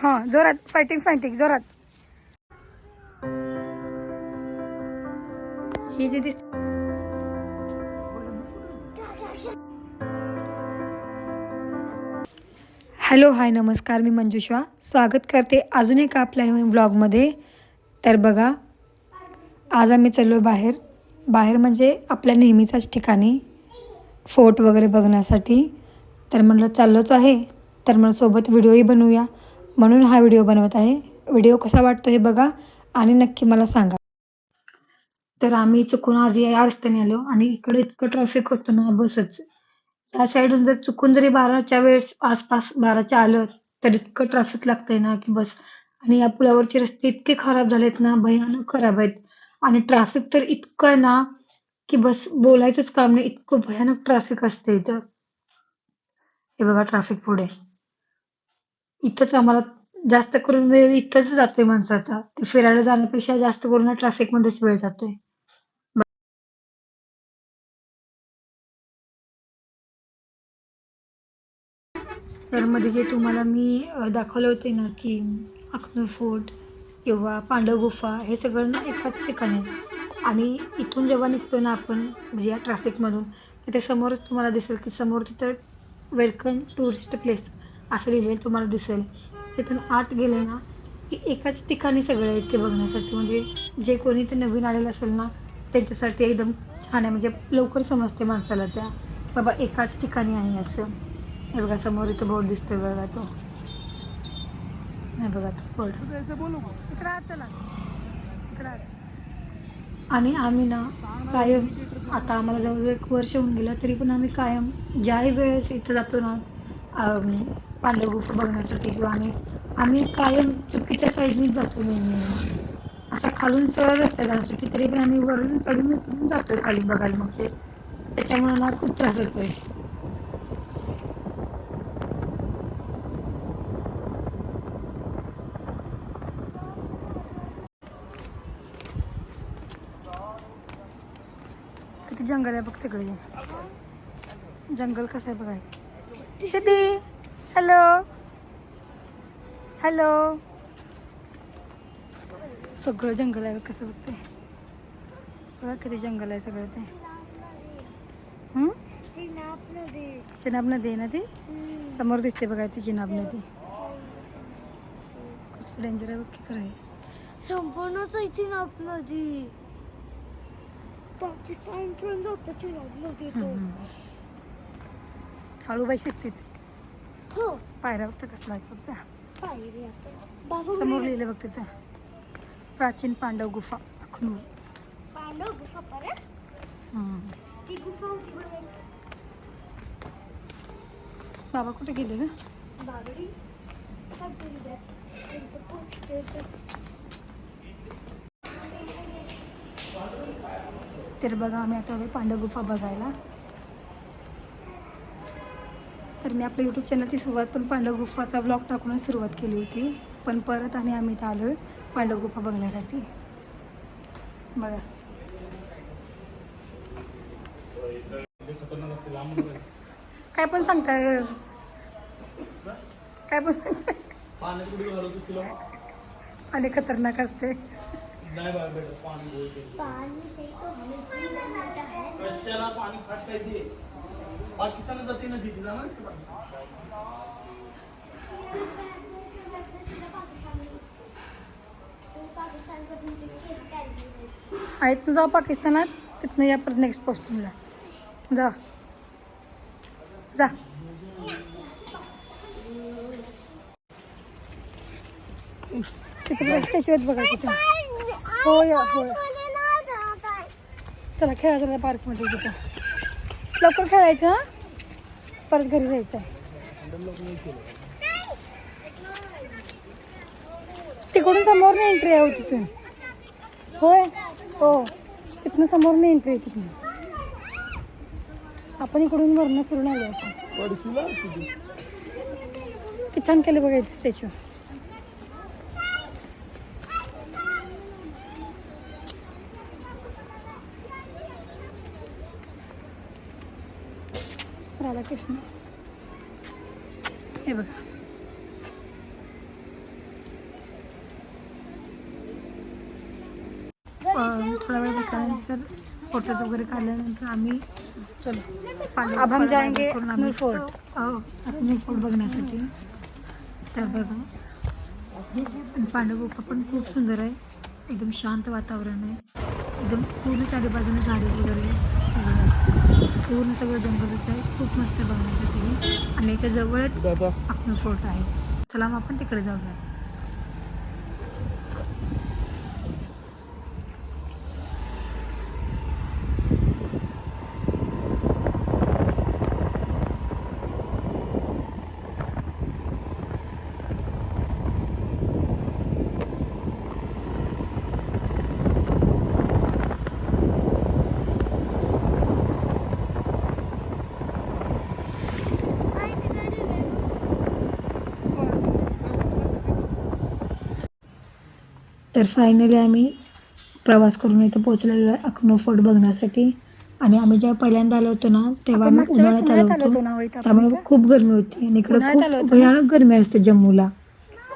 हां जोरात फायटिंग जोरात. ही जी दिसते हॅलो हाय नमस्कार, मी मंजुषा स्वागत करते अजून एका आपल्या नवीन ब्लॉगमध्ये. तर बघा आज आम्ही चाललो बाहेर म्हणजे आपल्या नेहमीचाच ठिकाणी फोर्ट वगैरे बघण्यासाठी. तर म्हणलं चाललोच आहे, तर मला सोबत व्हिडिओही बनवूया म्हणून हा व्हिडिओ बनवत आहे. व्हिडिओ कसा वाटतो हे बघा आणि नक्की मला सांगा. तर आम्ही चुकून आज या रस्त्याने आलो आणि इकडे इतकं ट्रॅफिक होतं ना बसच. त्या साईडून जर चुकून जरी 12च्या वेळेस आसपास 12च्या आलं तर इतकं ट्रॅफिक लागतंय ना की बस. आणि या पुलावरचे रस्ते इतके खराब झालेत ना, भयानक खराब आहेत. आणि ट्रॅफिक तर इतकं आहे ना की बस बोलायचंच काम नाही, इतकं भयानक ट्रॅफिक असते इथं. हे बघा ट्रॅफिक पुढे. इथंच आम्हाला जास्त करून वेळ इथंच जातोय माणसाचा. ते फिरायला जाण्यापेक्षा जास्त करून ट्रॅफिकमध्येच वेळ जातोय. तर मध्ये जे तुम्हाला मी दाखवले होते ना की अकनूर फोर्ट किंवा पांडव गुफा हे सगळं ना एकाच ठिकाणी आहे. आणि इथून जेव्हा निघतो ना आपण म्हणजे या ट्रॅफिकमधून, तर ते समोरच तुम्हाला दिसेल की समोर तिथं वेलकम टुरिस्ट प्लेस असं लिहिलेलं तुम्हाला दिसेल. तिथून आत गेले ना की एकाच ठिकाणी सगळं आहे ते बघण्यासाठी. म्हणजे जे कोणी ते नवीन आलेलं असेल ना त्यांच्यासाठी एकदम छान आहे. म्हणजे लवकर समजते माणसाला त्या बाबा एकाच ठिकाणी आहे असं. हे बघा समोर इथं बोर्ड दिसतोय बघा तो. हे बघा तो बोर्ड. आणि आम्ही ना कायम आता आम्हाला जवळ 1 वर्ष होऊन गेलं तरी पण आम्ही कायम ज्याही वेळेस इथं जातो ना पांडव गुफा बघण्यासाठी किंवा आम्ही कायम चुकीच्या साईडनीच जातो नेहमी. असा खालून सरळ रस्ता जाण्यासाठी तरी पण आम्ही वरून चढून उतरून जातोय खाली बघायला. मग ते त्याच्यामुळे ना खूप त्रास होतोय. किती जंगल आहे बघ सगळे. जंगल कसं आहे बघा. किती हॅलो हॅलो सगळं जंगल आहे कसं बघते बघा किती जंगल आहे सगळं ते. चिनाब नदी आहे ना ती समोर दिसते बघा ती चिनाब नदी. कसं डेंजर आहे बघ की खरं आहे. संपूर्णच आहे चिनाब नदी. पाकिस्तान पर्यंत जातं चिनाब नदी तो. हळू बाई शिस्तीत. हो पायऱ्या बघता कसला आहे फक्त. पाहिजे आपण समोर लिहिलं बघ तिथं प्राचीन पांडव गुफा अखनूर. पांडव गुफा परत ती गुफा होती बघ. बाबा कुठे गेले ना. बागडी तर बघा आम्ही आता पांडव गुफा बघायला. तर मी आपल्या यूट्यूब चॅनलची सुरुवात पण पांडव गुफाचा व्लॉग टाकूनच सुरुवात केली होती. पण परत आणि आम्ही इथं आलो पांडव गुफा बघण्यासाठी. बघा काय पण सांगताय काय पण आणि खतरनाक असते. पाकिस्तान जाते नदी ती जाणार आहे तू जाऊ पाकिस्तानात तिथनं या परत नेक्स्ट पोस्टिंगला जा जा. तिथे स्टॅच्यू आहेत बघा तिथे. होय होय चला खेळा चला पार्कमध्ये तिथं. लवकर खेळायचं हां परत घरी जायचं आहे. तिकडून समोर नाही एंट्री आहे तिथून. होय हो तिथनं समोर नाही एंट्री आहे तिथून. आपण इकडून वरनं फिरून आलो आपण. किती छान केलं बघा इथे स्टॅच्यू. राधाकृष्ण हे बघा थोडा वेळ बसल्यानंतर फोटोज वगैरे काढल्यानंतर आम्ही चलो अब हम जाएंगे अग्नि फोर्ट अग्नि फोर्ट बघण्यासाठी. तर बघा आणि पांडवगुफा पण खूप सुंदर आहे, एकदम शांत वातावरण आहे, एकदम पूर्ण चारी बाजूने झाडे वगैरे हे बघा. पूर्ण सगळं जंगलच आहे, खूप मस्त आहे बघण्यासाठी. आणि याच्या जवळच अग्नि फोर्ट आहे. चला मग आपण तिकडे जाऊया. तर फायनली आम्ही प्रवास करून इथं पोहोचलेलो आहे अक्नो फोर्ट बघण्यासाठी. आणि आम्ही जेव्हा पहिल्यांदा आलो होतो ना तेव्हा आम्ही उन्हाळ्यात आलो होतो, त्यामुळे खूप गरमी होती आणि इकडे खूप भयानक गरमी असते जम्मूला.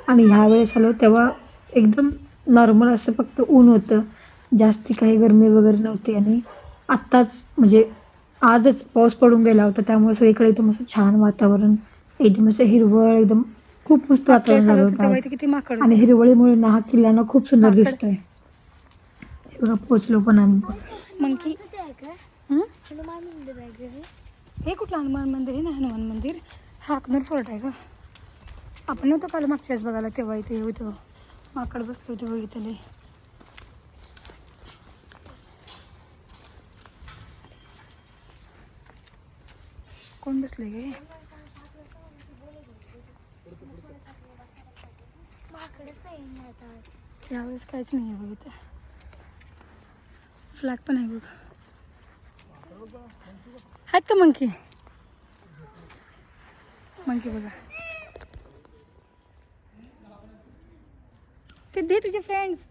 आणि ह्या वेळेस आलो तेव्हा एकदम नॉर्मल असं फक्त ऊन होतं, जास्ती काही गरमी वगैरे नव्हती. आणि आत्ताच म्हणजे आजच पाऊस पडून गेला होता, त्यामुळे सगळीकडे एकदम असं छान वातावरण, एकदम असं हिरवळ, एकदम खूप मस्त वातावरण झालं होतं आज. किती माकड आणि हिरवळीमुळे ना हा किल्ला ना खूप सुंदर दिसतोय. हे बघा पोचलो पण आम्ही. मंकी हनुमान मंदिर आहे घरी. हे कुठलं हनुमान मंदिर आहे ना, हनुमान मंदिर हा अकनूर फोर्ट आहे का? आपण नव्हतो काल मागच्या वेळेस बघायला, तेव्हा इथे होतं माकड बसले होते बघितले. कोण बसले गे? यावेळेस काहीच नाही आहे बघ, इथं फ्लॅग पण आहे बघ. आहेत का मंकी? मंकी बघा. सिद्धी तुझे फ्रेंड्स.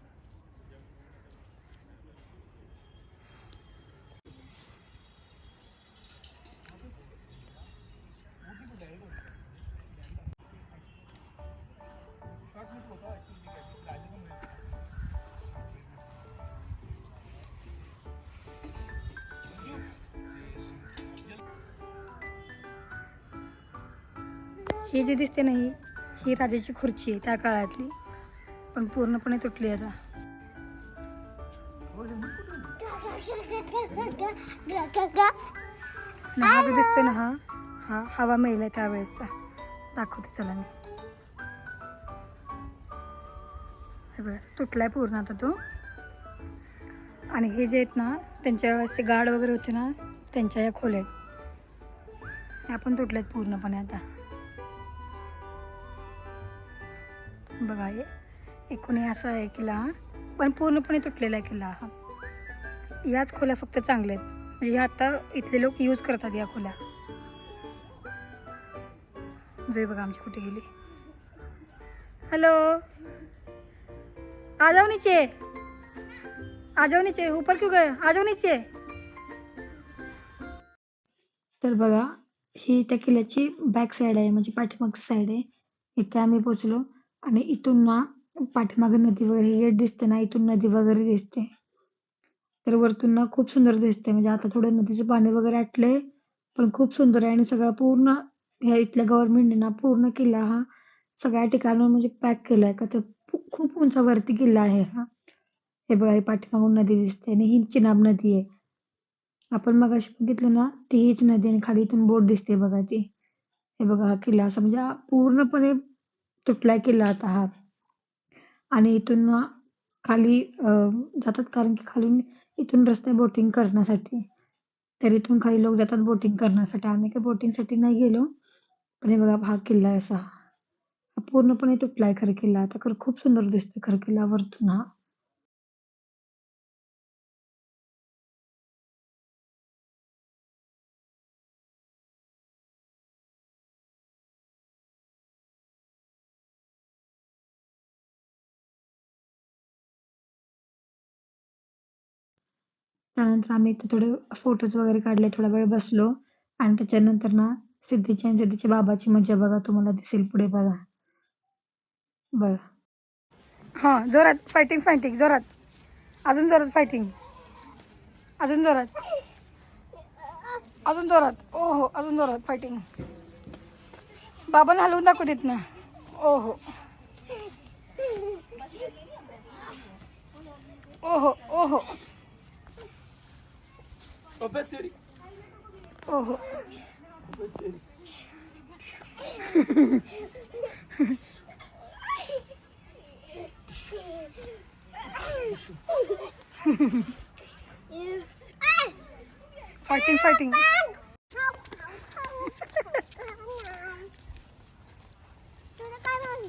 ही जी दिसते नाही, ही राजाची खुर्ची आहे त्या काळातली, पण पूर्णपणे तुटली आता. हा जो दिसते ना, हा हवा महल आहे त्यावेळेसचा. दाखवते चला मी. हे बघा तुटलाय पूर्ण आता तो. आणि हे जे आहेत ना, त्यांच्या वेळेस गार्ड वगैरे होते ना, त्यांच्या या खोल्या आहेत, ह्या पण तुटल्यात पूर्णपणे आता. बघा हे एकूण असा आहे किल्ला, पण पूर्णपणे तुटलेला आहे किल्ला हा. याच खोल्या फक्त चांगल्या आहेत, म्हणजे ह्या आता इथले लोक यूज करतात या खोल्या. जे बघा आमची कुठे गेली. हेलो, आ जाओ नीचे, आ जाओ नीचे, ऊपर क्यों गए, आ जाओ नीचे. तर बघा ही त्या किल्ल्याची बॅक साईड आहे, म्हणजे पाठीमागची साईड आहे. इथे आम्ही पोचलो आणि इथून ना पाठीमागे नदी वगैरे गेट दिसते ना, इथून नदी वगैरे दिसते. तर वरतून ना खूप सुंदर दिसते, म्हणजे आता थोडं नदीचं पाणी वगैरे आटलंय, पण खूप सुंदर आहे. आणि सगळं पूर्ण ह्या इथल्या गव्हर्नमेंटने ना पूर्ण किल्ला हा सगळ्या ठिकाणी म्हणजे पॅक केलाय का, ते खूप उंचावरती किल्ला आहे हा. हे बघा, हे पाठीमागून नदी दिसते आणि ही चिनाब नदी आहे. आपण मगाशी बघितलं ना, ती हीच नदी आणि खाली इथून बोट दिसते बघा ती. हे बघा हा किल्ला असा म्हणजे पूर्णपणे तुटलाय किल्ला आता हा. आणि इथून ना खाली जातात, कारण की खालून इथून रस्ते बोटिंग करण्यासाठी. तर इथून काही लोक जातात बोटिंग करण्यासाठी. आम्ही काही बोटिंगसाठी नाही गेलो, पण हे बघा हा किल्ला आहे असा. हा पूर्णपणे तुटलाय खरं किल्ला आता, खरं खूप सुंदर दिसतोय खरं किल्ला वरतून हा. त्यानंतर आम्ही इथे थोडे फोटोज वगैरे काढले, थोडा वेळ बसलो. आणि त्याच्यानंतर ना सिद्धीची आणि सिद्धीच्या बाबाची मजा बघा, तुम्हाला दिसेल पुढे बघा. बघा हां जोरात, फायटिंग जोरात. अजून जोरात फायटिंग, अजून जोरात, अजून जोरात. ओ हो, अजून जोरात फायटिंग. बाबांना हलवून दाखव देत ना. ओ हो, ओ हो, ओ हो, अबे तेरी. ओ हो. अबे तेरी. Fighting fighting.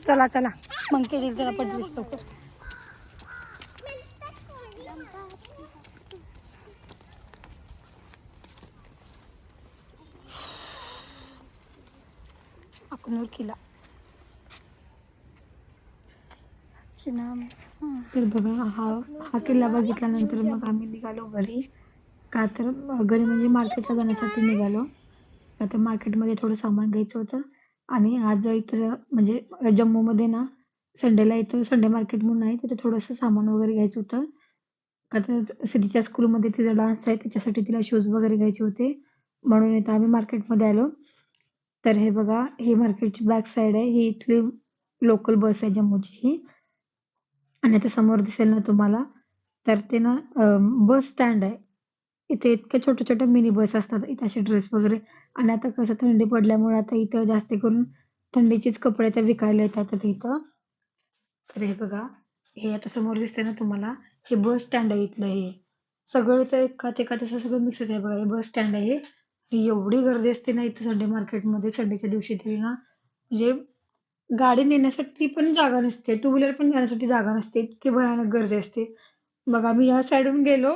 चला चला मग केली जरा पडलीस लवकर. अकनूर किल्ला तर बघा हा हा किल्ला बघितल्यानंतर मग आम्ही निघालो घरी. का तर घरी म्हणजे मार्केटला जाण्यासाठी निघालो. का तर मार्केटमध्ये थोडं सामान घ्यायचं होतं. आणि आज इथं म्हणजे जम्मूमध्ये ना संडेला इथं संडे मार्केट म्हणून आहे, तिथे थोडंसं सामान वगैरे घ्यायचं होतं. का तर सिद्धीच्या स्कूलमध्ये तिचा डान्स आहे, त्याच्यासाठी तिला शूज वगैरे घ्यायचे होते, म्हणून इथं आम्ही मार्केटमध्ये आलो. तर हे बघा, ही मार्केटची बॅक साईड आहे, ही इथली लोकल बस आहे जम्मूची ही. आणि आता समोर दिसेल ना तुम्हाला, तर ते ना बस स्टँड आहे. इथे इतक्या छोट्या छोट्या मिनी बस असतात, इथे असे ड्रेस वगैरे. आणि आता कसं थंडी पडल्यामुळे आता इथं जास्त करून थंडीचेच कपडे आता विकायला येतात आता इथं. तर हे बघा, हे आता समोर दिसतंय ना तुम्हाला, हे बस स्टँड आहे इथलं. हे सगळं इथं एकात एकात असं सगळं मिक्सच आहे बघा. हे बस स्टँड आहे हे. आणि एवढी गर्दी असते ना इथं संडे मार्केटमध्ये, संडेच्या दिवशी तरी ना, म्हणजे गाडी नेण्यासाठी पण जागा नसते, टू व्हीलर पण जाण्यासाठी जागा नसते, इतकी भयानक गर्दी असते. बघा, मी या साईडून गेलो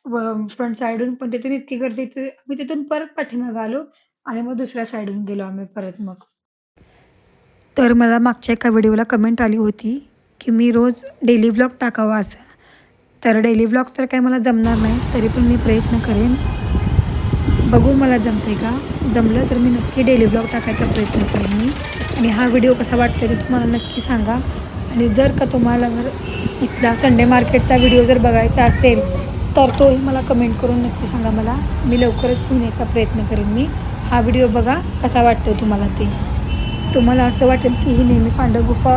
फ्रंट साईडून, पण तिथून इतकी गर्दी, मी तिथून परत पाठीमागे आलो आणि मग दुसऱ्या साईडून गेलो आम्ही परत मग. तर मला मागच्या एका व्हिडिओला कमेंट आली होती की मी रोज डेली व्लॉग टाकावा असं. तर डेली व्लॉग तर काय मला जमणार नाही, तरी पण मी प्रयत्न करेन. बघू मला जमते का. जमलं तर मी नक्की डेली व्लॉग टाकायचा प्रयत्न करेन मी. आणि हा व्हिडिओ कसा वाटतो ते तुम्हाला नक्की सांगा. आणि जर का तुम्हाला जर इथला संडे मार्केटचा व्हिडिओ जर बघायचा असेल तर तोही मला कमेंट करून नक्की सांगा मला. मी लवकरच घेण्याचा प्रयत्न करेन मी. हा व्हिडिओ बघा कसा वाटतो तुम्हाला ते. तुम्हाला असं वाटेल की ही नेहमी पांडव गुफा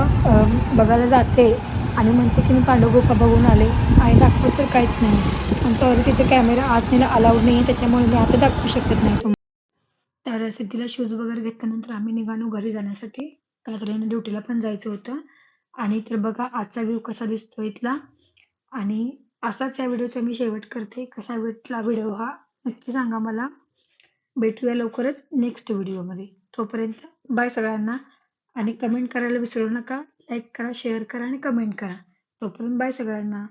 बघायला जाते आणि म्हणते की मी पांडव गुफा बघून आले आणि दाखवत तर काहीच नाही. पण सॉरी, तिथे कॅमेरा आत नेला अलाउड नाही आहे, त्याच्यामुळे मी आता दाखवू शकत नाही तुम्हाला. तर सिद्धीला शूज वगैरे घेतल्यानंतर आम्ही निघालो घरी जाण्यासाठी. का तर यानं ड्युटीला पण जायचं होतं. आणि तर बघा आजचा व्ह्यू कसा दिसतो इथला. आणि असाच या व्हिडिओचा मी शेवट करते. कसा वाटला व्हिडिओ हा नक्की सांगा मला. भेटूया लवकरच नेक्स्ट व्हिडिओमध्ये. तोपर्यंत बाय सगळ्यांना. आणि कमेंट करायला विसरू नका. लाईक करा, शेअर करा आणि कमेंट करा. तोपर्यंत बाय सगळ्यांना.